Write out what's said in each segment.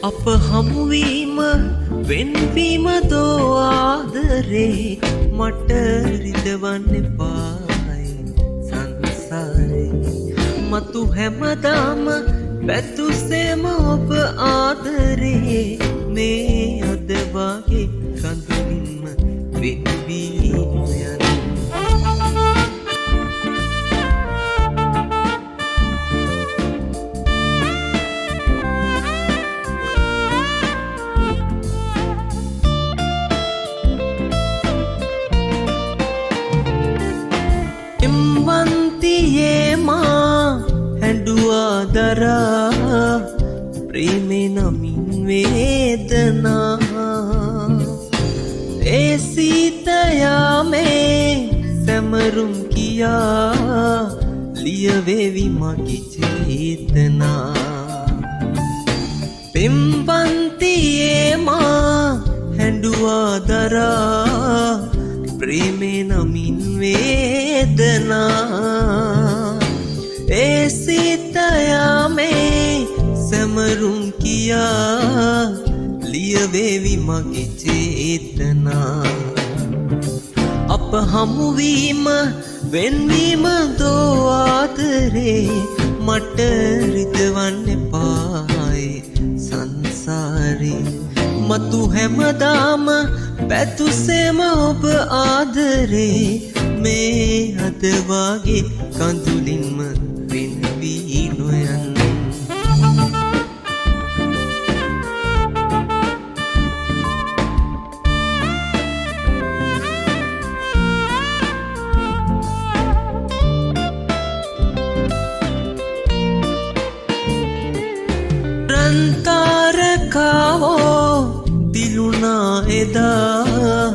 අප හමුවීම වෙන්වීම දෝ ආදරේ මට රිදවන්න එපායි සංසාරේ මතු හැමදාම පැතුසේම ඔබ ආදරේ මේ අද වගේ කඳුලින්ම වෙන්වීම යන එම්වන්තියේ මා හැඬුවා දරා ප්‍රේමේ නමින් වේදනා ඒ සීතයාමේ සැමරුම් කියා ලියවේවි මගේ චේතනා පෙම්වන්තියේ මා හැඬුවා දරා ප්‍රේමේ නමින් වේදනා ඒ සීතයාමේ සැමරුම් කියා ලියවේවි මගේ චේතනා අප හමුවීම වෙන්වීම දෝ ආදරේ මට රිදවන්න එපායි සංසාරේ මතු හැමදාම පැතුසේම ඔබ ආදරේ මේ අද වගේ කඳුලින්ම වෙන්වී නොයන්න රන්තාරකාවෝ දිලුනා එදා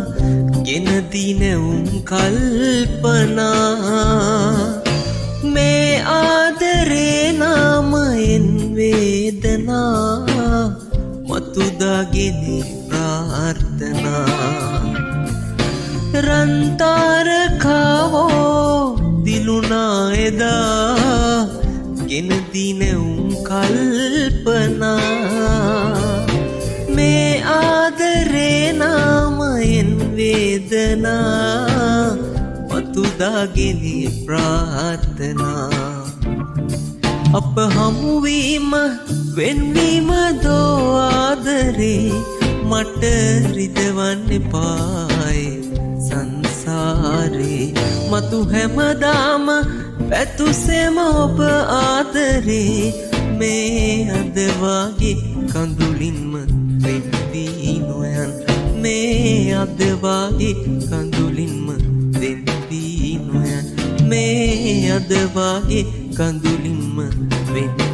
ගෙනදී නැවුම් කල්පනා මේ ආදරේ නාමයෙන් වේදනා මතුදාගෙන ප්‍රාර්ථනා රන්තාරකාවෝ දිලුනා එදා ගෙනදී නැවුම් කල්පනා මේ ආදරේ නාමයෙන් වේදනා මතුදාගෙන ප්‍රාර්ථනා අප හමුවීම වෙන්වීම දෝ ආදරේ මට රිදවන්න එපායි සංසාරේ මතු හැමදාම පැතුසේම ඔබ ආදරේ මේ අද වගේ කඳුලින්ම වෙන්වී නොයන් මේ අද වගේ කඳුලින්ම වෙන්වී නොයන් මේ අද වගේ කඳුලින්ම වෙන්වී